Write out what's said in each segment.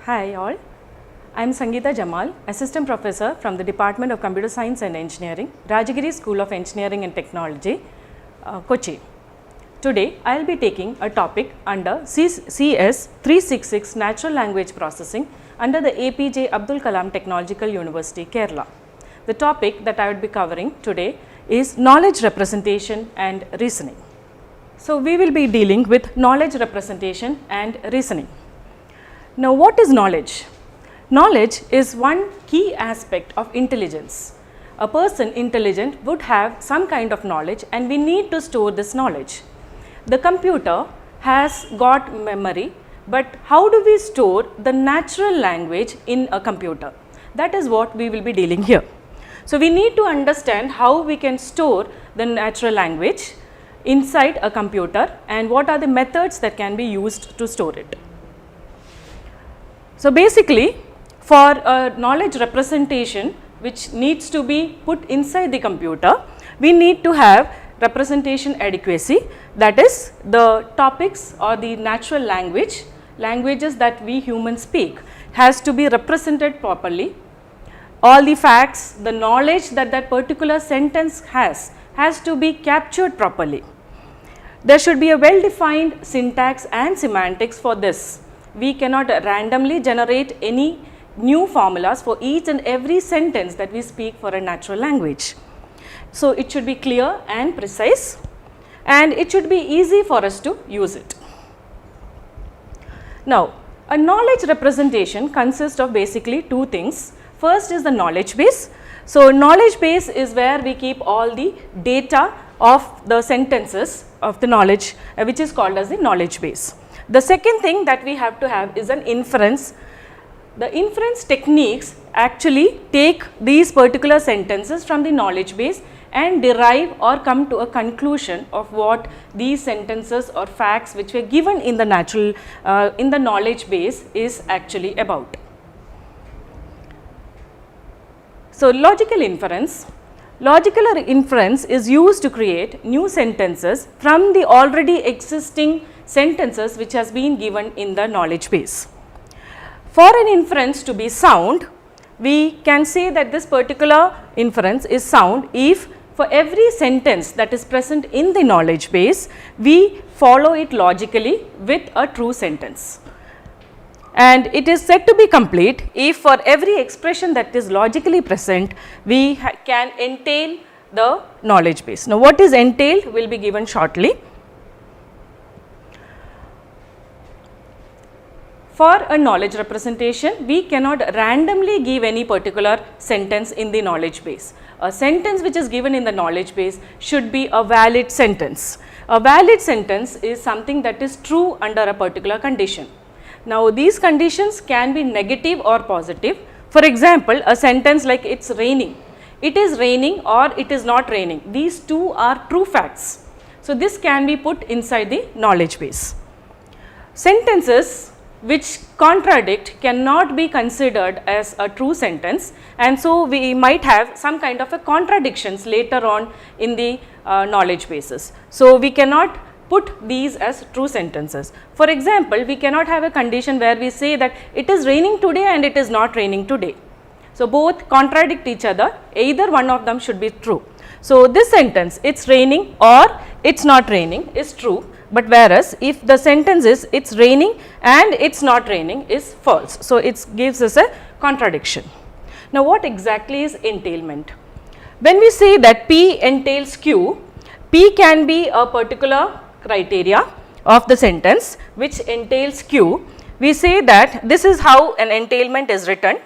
Hi all, I am Sangeetha Jamal, Assistant Professor from the Department of Computer Science and Engineering, Rajagiri School of Engineering and Technology, Kochi. Today, I will be taking a topic under CS366 Natural Language Processing under the APJ Abdul Kalam Technological University, Kerala. The topic that I would be covering today is knowledge representation and reasoning. So, we will be dealing with knowledge representation and reasoning. Now, what is knowledge? Knowledge is one key aspect of intelligence. A person intelligent would have some kind of knowledge and we need to store this knowledge. The computer has got memory, but how do we store the natural language in a computer? That is what we will be dealing here. So, we need to understand how we can store the natural language inside a computer and what are the methods that can be used to store it. So, basically for a knowledge representation which needs to be put inside the computer, we need to have representation adequacy, that is the topics or the natural languages that we humans speak has to be represented properly. All the facts, the knowledge that that particular sentence has to be captured properly. There should be a well defined syntax and semantics for this. We cannot randomly generate any new formulas for each and every sentence that we speak for a natural language. So, it should be clear and precise and it should be easy for us to use it. Now, a knowledge representation consists of basically two things. First is the knowledge base. So, knowledge base is where we keep all the data of the sentences of the knowledge which is called as the knowledge base. The second thing that we have to have is an inference. The inference techniques actually take these particular sentences from the knowledge base and derive or come to a conclusion of what these sentences or facts which were given in the knowledge base is actually about. So, logical inference is used to create new sentences from the already existing sentences which has been given in the knowledge base. For an inference to be sound, we can say that this particular inference is sound if for every sentence that is present in the knowledge base, we follow it logically with a true sentence. And it is said to be complete if for every expression that is logically present, we can entail the knowledge base. Now, what is entail will be given shortly. For a knowledge representation, we cannot randomly give any particular sentence in the knowledge base. A sentence which is given in the knowledge base should be a valid sentence. A valid sentence is something that is true under a particular condition. Now, these conditions can be negative or positive. For example, a sentence like it is raining. It is raining or it is not raining. These two are true facts. So, this can be put inside the knowledge base. Sentences which contradict cannot be considered as a true sentence, and so we might have some kind of a contradictions later on in the knowledge bases. So, we cannot put these as true sentences. For example, we cannot have a condition where we say that it is raining today and it is not raining today. So, both contradict each other, either one of them should be true. So, this sentence it's raining or it's not raining is true, but whereas if the sentence is it's raining and it's not raining is false. So, it gives us a contradiction. Now, what exactly is entailment? When we say that P entails Q, P can be a particular criteria of the sentence which entails Q. We say that this is how an entailment is written.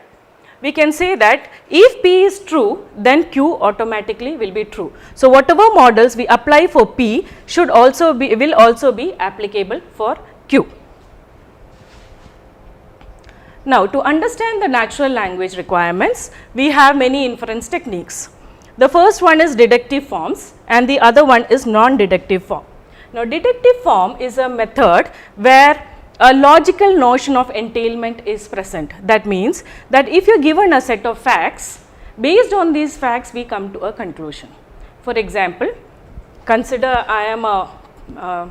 We can say that if P is true, then Q automatically will be true. So, whatever models we apply for P will also be applicable for Q. Now, to understand the natural language requirements, we have many inference techniques. The first one is deductive forms and the other one is non-deductive form. Now, deductive form is a method where a logical notion of entailment is present. That means that if you are given a set of facts, based on these facts we come to a conclusion. For example, consider I am a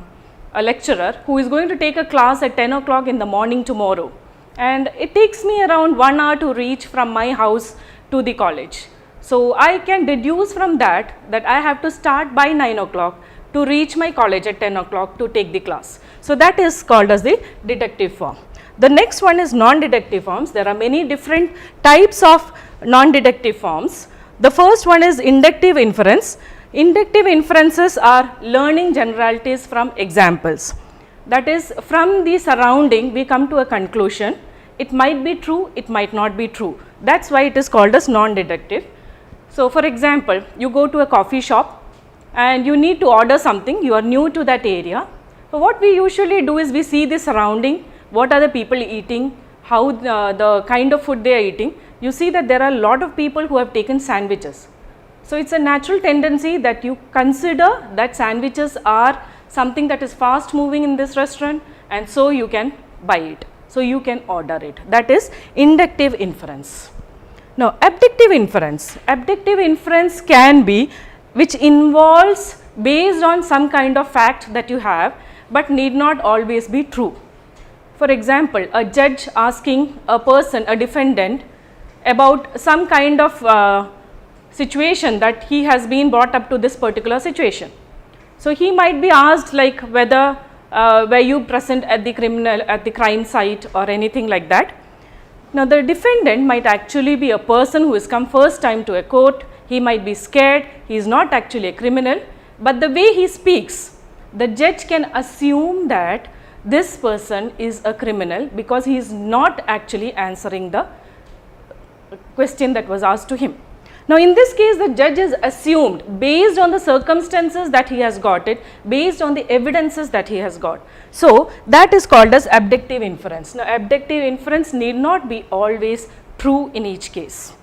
lecturer who is going to take a class at 10 o'clock in the morning tomorrow. and it takes me around 1 hour to reach from my house to the college. So I can deduce from that I have to start by 9 o'clock to reach my college at 10 o'clock to take the class. So that is called as the deductive form. The next one is non-deductive forms. There are many different types of non-deductive forms. The first one is inductive inference. Inductive inferences are learning generalities from examples. That is, from the surrounding we come to a conclusion. It might be true, it might not be true. That is why it is called as non-deductive. So for example, you go to a coffee shop and you need to order something, you are new to that area. So what we usually do is we see the surrounding, what are the people eating, how the kind of food they are eating. You see that there are a lot of people who have taken sandwiches. So it is a natural tendency that you consider that sandwiches are something that is fast moving in this restaurant, and so you can buy it. So you can order it. That is inductive inference. Now abductive inference. Abductive inference can be which involves based on some kind of fact that you have, but need not always be true. For example, a judge asking a person, a defendant, about some kind of situation that he has been brought up to this particular situation. So he might be asked like whether were you present at the crime site or anything like that. Now the defendant might actually be a person who has come first time to a court. He might be scared, he is not actually a criminal, but the way he speaks, the judge can assume that this person is a criminal because he is not actually answering the question that was asked to him. Now in this case, the judge has assumed based on the circumstances that he has got it, based on the evidences that he has got. So that is called as abductive inference. Now abductive inference need not be always true in each case.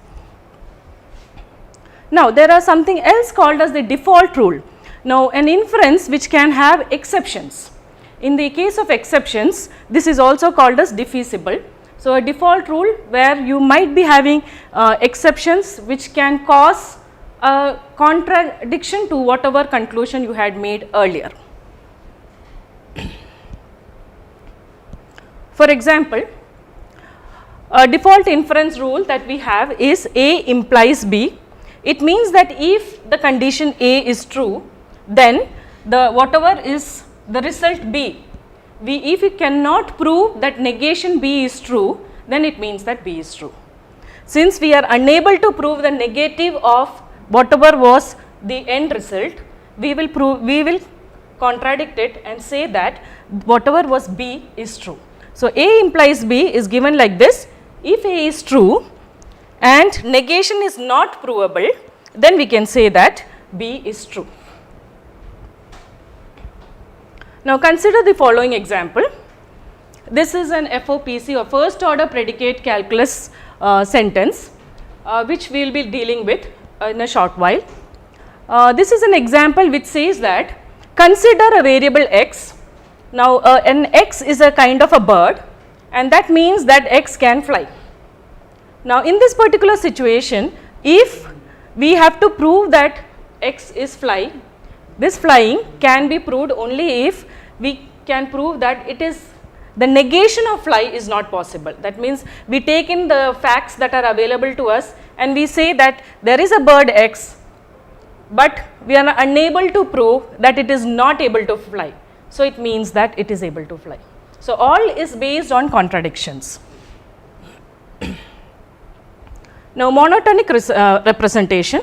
Now there are something else called as the default rule. Now an inference which can have exceptions. In the case of exceptions, this is also called as defeasible. So a default rule where you might be having exceptions which can cause a contradiction to whatever conclusion you had made earlier. For example, a default inference rule that we have is A implies B. It means that if the condition A is true, then whatever is the result B, if we cannot prove that negation B is true, then it means that B is true. Since we are unable to prove the negative of whatever was the end result, we will contradict it and say that whatever was B is true. So A implies B is given like this. If A is true and negation is not provable, then we can say that B is true. Now consider the following example. This is an FOPC or first order predicate calculus sentence which we will be dealing with in a short while. This is an example which says that consider a variable x. Now an x is a kind of a bird, and that means that x can fly. Now in this particular situation, if we have to prove that x is flying, this flying can be proved only if we can prove that it is the negation of fly is not possible. That means we take in the facts that are available to us and we say that there is a bird x, but we are unable to prove that it is not able to fly. So it means that it is able to fly. So all is based on contradictions. Now monotonic representation.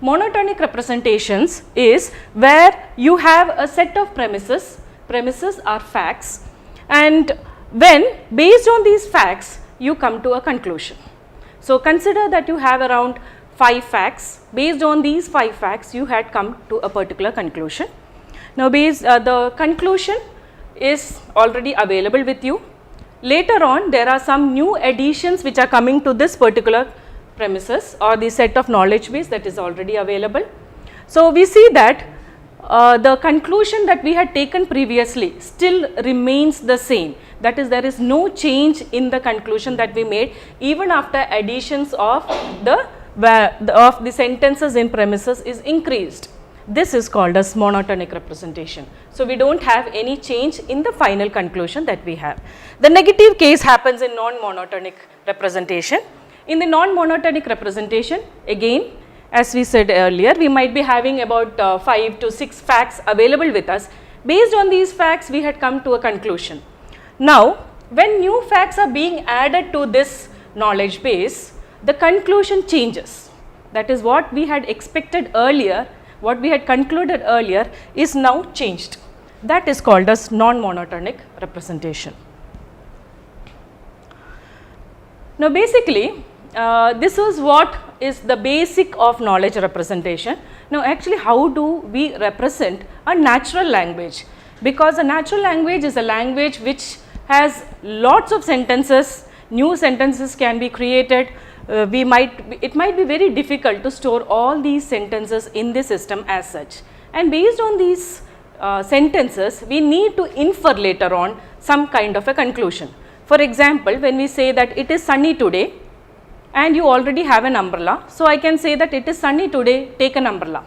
Monotonic representations is where you have a set of premises. Premises are facts, and when based on these facts you come to a conclusion. So consider that you have around 5 facts. Based on these 5 facts you had come to a particular conclusion. Now the conclusion is already available with you. Later on there are some new additions which are coming to this particular premises or the set of knowledge base that is already available. So we see that the conclusion that we had taken previously still remains the same. That is, there is no change in the conclusion that we made even after additions of the sentences in premises is increased. This is called as monotonic representation. So, we do not have any change in the final conclusion that we have. The negative case happens in non-monotonic representation. In the non-monotonic representation, again as we said earlier, we might be having about 5 to 6 facts available with us. Based on these facts, we had come to a conclusion. Now, when new facts are being added to this knowledge base, the conclusion changes. That is what we had expected earlier, what we had concluded earlier is now changed. That is called as non-monotonic representation. Now, basically, this is what is the basic of knowledge representation. Now, actually how do we represent a natural language? Because a natural language is a language which has lots of sentences, new sentences can be created. It might be very difficult to store all these sentences in the system as such. And based on these sentences, we need to infer later on some kind of a conclusion. For example, when we say that it is sunny today, and you already have an umbrella, so I can say that it is sunny today, take an umbrella.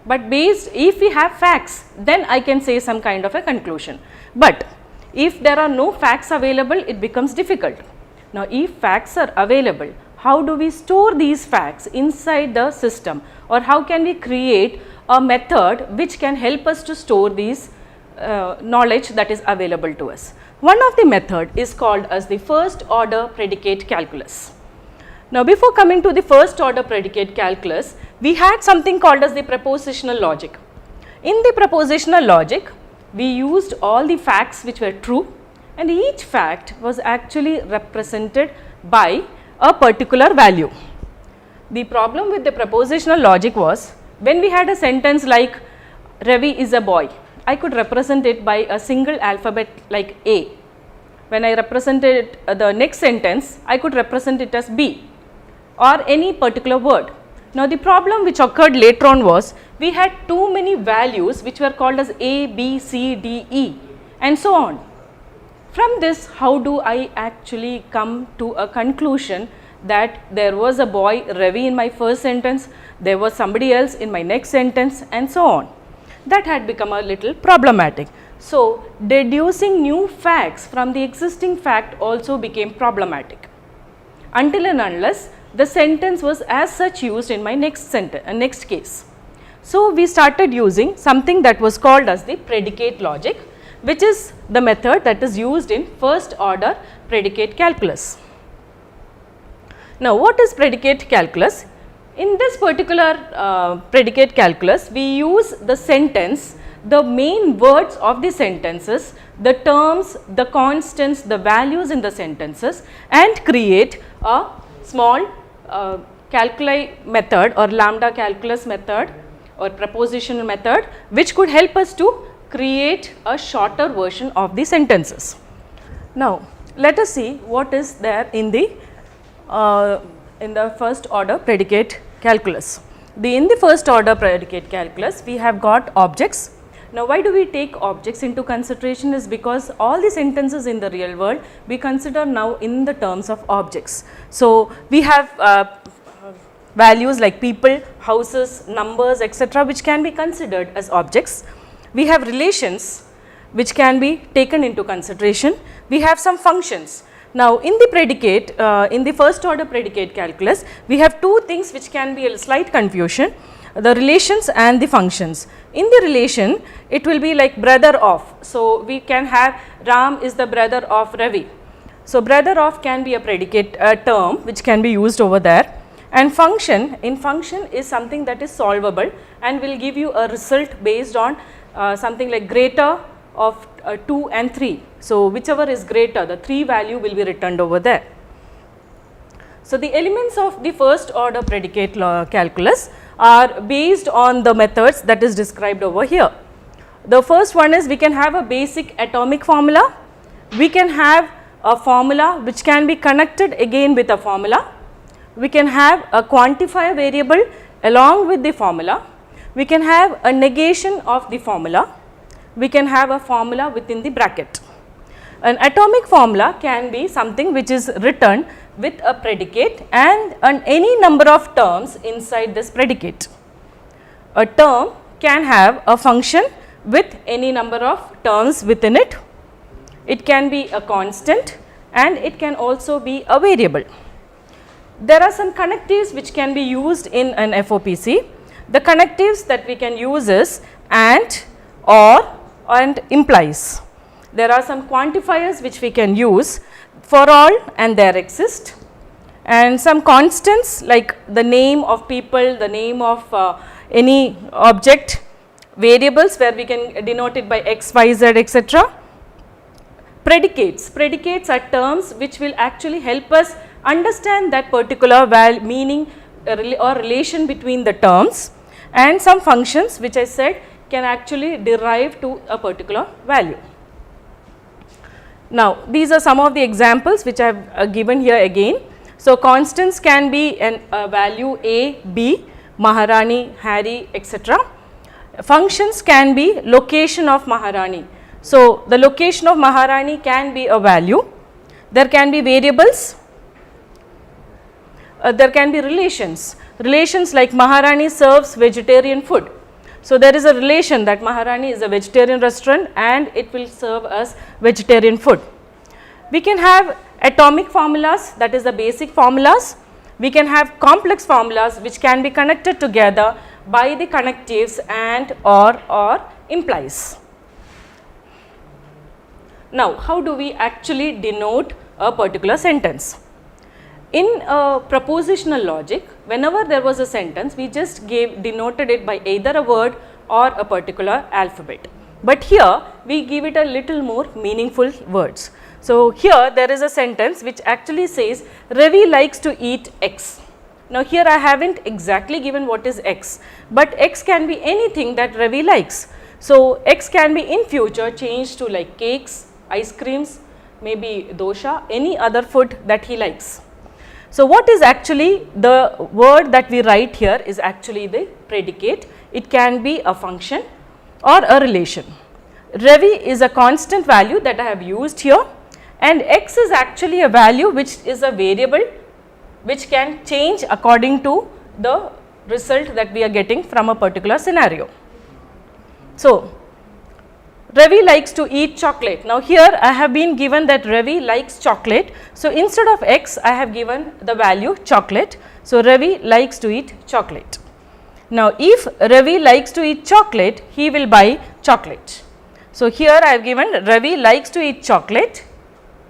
But if we have facts, then I can say some kind of a conclusion. But if there are no facts available, it becomes difficult. Now, if facts are available, how do we store these facts inside the system, or how can we create a method which can help us to store these knowledge that is available to us? One of the method is called as the first order predicate calculus. Now, before coming to the first order predicate calculus, we had something called as the propositional logic. In the propositional logic, we used all the facts which were true, and each fact was actually represented by a particular value. The problem with the propositional logic was, when we had a sentence like Ravi is a boy, I could represent it by a single alphabet like A. When I represented the next sentence, I could represent it as B or any particular word. Now, the problem which occurred later on was, we had too many values which were called as A, B, C, D, E and so on. From this, how do I actually come to a conclusion that there was a boy Ravi in my first sentence, there was somebody else in my next sentence and so on? That had become a little problematic. So, deducing new facts from the existing fact also became problematic, until and unless the sentence was as such used in my next case. So, we started using something that was called as the predicate logic, which is the method that is used in first order predicate calculus. Now, what is predicate calculus? In this particular predicate calculus, we use the sentence, the main words of the sentences, the terms, the constants, the values in the sentences, and create a small calculi method or lambda calculus method or propositional method, which could help us to create a shorter version of the sentences. Now, let us see what is there in the first order predicate calculus. In the first order predicate calculus, we have got objects. Now, why do we take objects into consideration is because all the sentences in the real world we consider now in the terms of objects. So, we have values like people, houses, numbers, etc., which can be considered as objects. We have relations which can be taken into consideration. We have some functions. Now, in the predicate, in the first order predicate calculus, we have two things which can be a slight confusion, the relations and the functions. In the relation, it will be like brother of. So, we can have Ram is the brother of Ravi. So, brother of can be a predicate term which can be used over there, and function, in function is something that is solvable and will give you a result based on something like greater of 2 and 3. So, whichever is greater, the 3 value will be returned over there. So, the elements of the first order predicate calculus are based on the methods that is described over here. The first one is, we can have a basic atomic formula, we can have a formula which can be connected again with a formula, we can have a quantifier variable along with the formula, we can have a negation of the formula, we can have a formula within the bracket. An atomic formula can be something which is written with a predicate and any number of terms inside this predicate. A term can have a function with any number of terms within it. It can be a constant and it can also be a variable. There are some connectives which can be used in an FOPC. The connectives that we can use is and, or, and implies. There are some quantifiers which we can use for all and there exist, and some constants like the name of people, the name of any object, variables where we can denote it by x, y, z, etc. Predicates. Predicates are terms which will actually help us understand that particular meaning or relation between the terms, and some functions which I said can actually derive to a particular value. Now, these are some of the examples which I have given here again. So, constants can be a value A, B, Maharani, Harry, etc. Functions can be location of Maharani. So, the location of Maharani can be a value. There can be variables. There can be relations. Relations like Maharani serves vegetarian food. So, there is a relation that Maharani is a vegetarian restaurant and it will serve us vegetarian food. We can have atomic formulas, that is the basic formulas. We can have complex formulas which can be connected together by the connectives and, or implies. Now, how do we actually denote a particular sentence? In a propositional logic, whenever there was a sentence, we just denoted it by either a word or a particular alphabet. But here, we give it a little more meaningful words. So, here there is a sentence which actually says, Ravi likes to eat X. Now, here I have not exactly given what is X, but X can be anything that Ravi likes. So, X can be in future changed to like cakes, ice creams, maybe dosha, any other food that he likes. So, what is actually the word that we write here is actually the predicate. It can be a function or a relation. Ravi is a constant value that I have used here, and X is actually a value which is a variable which can change according to the result that we are getting from a particular scenario. So, Ravi likes to eat chocolate. Now, here I have been given that Ravi likes chocolate. So, instead of X I have given the value chocolate. So, Ravi likes to eat chocolate. Now, if Ravi likes to eat chocolate, he will buy chocolate. So, here I have given Ravi likes to eat chocolate.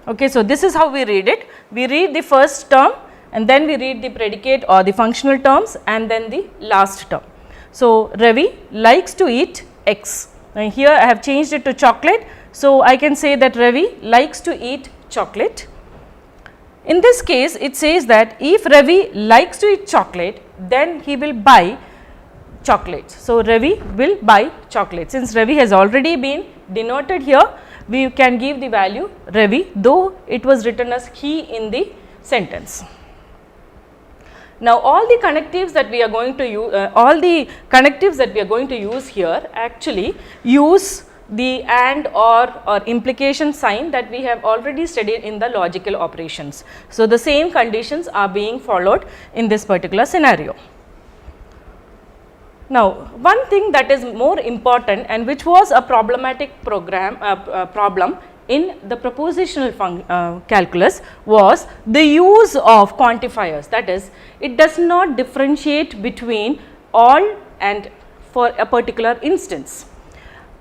Okay, so, this is how we read it. We read the first term and then we read the predicate or the functional terms and then the last term. So, Ravi likes to eat X. And here I have changed it to chocolate. So, I can say that Ravi likes to eat chocolate. In this case, it says that if Ravi likes to eat chocolate, then he will buy chocolate. So, Ravi will buy chocolate. Since Ravi has already been denoted here, we can give the value Ravi, though it was written as he in the sentence. Now, all the connectives that we are going to use, here actually use the and or implication sign that we have already studied in the logical operations. So, the same conditions are being followed in this particular scenario. Now, one thing that is more important and which was a problematic problem in the propositional calculus was the use of quantifiers. That is, it does not differentiate between all and for a particular instance.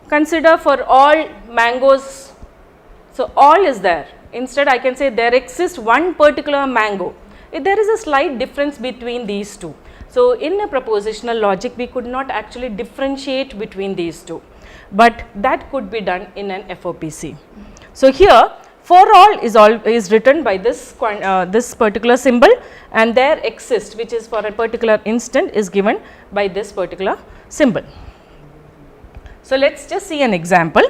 Consider for all mangoes, so all is there. Instead, I can say there exists one particular mango. There is a slight difference between these two. So, in a propositional logic, we could not actually differentiate between these two, but that could be done in an FOPC. So, here for all is written by this particular symbol, and there exists, which is for a particular instant, is given by this particular symbol. So, let us just see an example.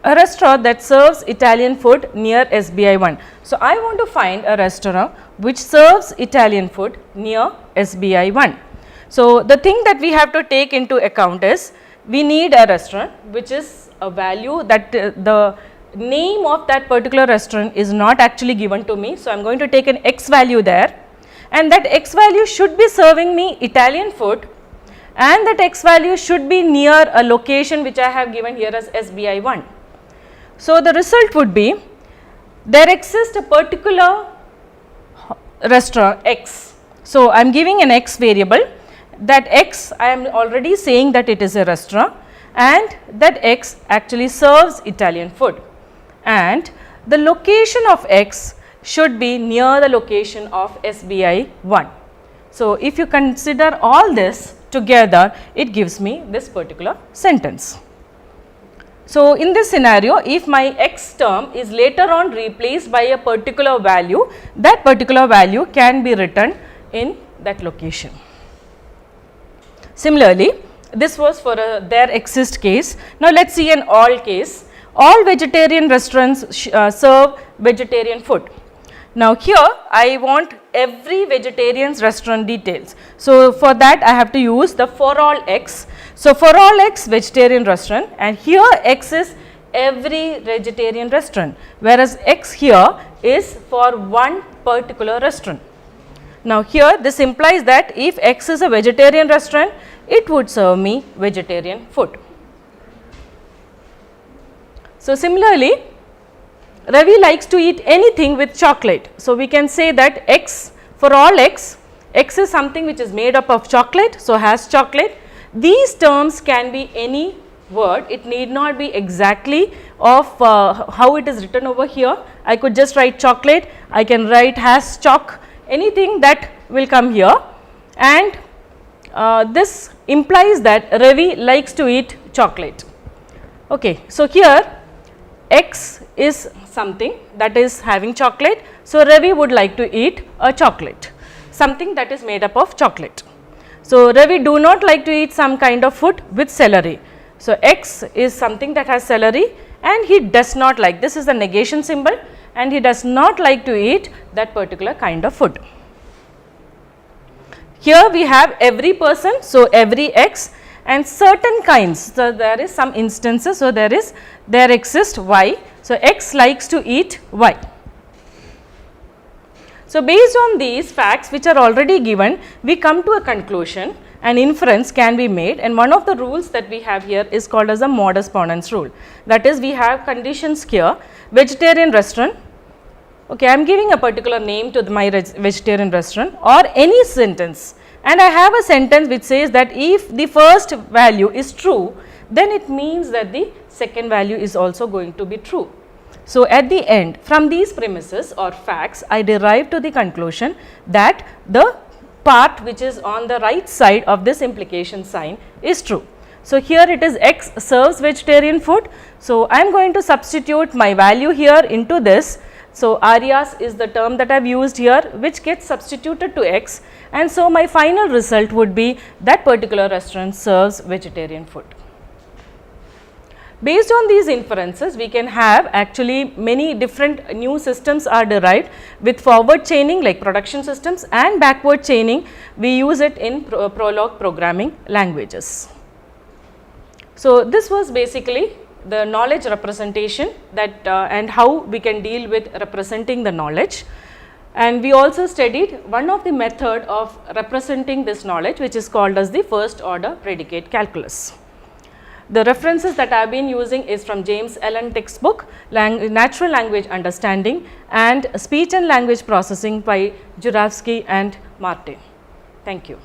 A restaurant that serves Italian food near SBI 1. So, I want to find a restaurant which serves Italian food near SBI 1. So, the thing that we have to take into account is we need a restaurant which is a value that the name of that particular restaurant is not actually given to me. So, I am going to take an X value there, and that X value should be serving me Italian food, and that x value should be near a location which I have given here as SBI1. So, the result would be there exists a particular restaurant x. So, I am giving an x variable, that x I am already saying that it is a restaurant and that x actually serves Italian food, and the location of x should be near the location of SBI1. So, if you consider all this together, it gives me this particular sentence. So, in this scenario, if my x term is later on replaced by a particular value, that particular value can be written in that location. Similarly, this was for a there exist case. Now, let us see an all case. All vegetarian restaurants serve vegetarian food. Now, here I want every vegetarian's restaurant details. So, for that I have to use the for all x. So, for all x vegetarian restaurant, and here x is every vegetarian restaurant, whereas x here is for one particular restaurant. Now, here this implies that if x is a vegetarian restaurant, it would serve me vegetarian food. So, similarly, Ravi likes to eat anything with chocolate. So, we can say that x for all x, x is something which is made up of chocolate, so has chocolate. These terms can be any word, it need not be exactly of how it is written over here. I could just write chocolate, I can write has chalk, anything that will come here, and this implies that Ravi likes to eat chocolate. Okay. So, here x is something that is having chocolate. So, Ravi would like to eat a chocolate, something that is made up of chocolate. So, Ravi do not like to eat some kind of food with celery. So, x is something that has celery and he does not like, this is the negation symbol, and he does not like to eat that particular kind of food. Here we have every person, so every x and certain kinds. So, there is some instances, so there exists y. So, x likes to eat y. So, based on these facts which are already given, we come to a conclusion, an inference can be made, and one of the rules that we have here is called as a modus ponens rule. That is, we have conditions here, vegetarian restaurant, okay, I am giving a particular name to my vegetarian restaurant or any sentence, and I have a sentence which says that if the first value is true, then it means that the second value is also going to be true. So, at the end, from these premises or facts, I derive to the conclusion that the part which is on the right side of this implication sign is true. So, here it is x serves vegetarian food. So, I am going to substitute my value here into this. So, Aryas is the term that I have used here, which gets substituted to x, and so my final result would be that particular restaurant serves vegetarian food. Based on these inferences, we can have actually many different new systems are derived with forward chaining like production systems, and backward chaining we use it in Prolog programming languages. So, this was basically the knowledge representation that and how we can deal with representing the knowledge, and we also studied one of the method of representing this knowledge, which is called as the first order predicate calculus. The references that I have been using is from James Allen textbook, Natural Language Understanding and Speech and Language Processing by Juravsky and Martin. Thank you.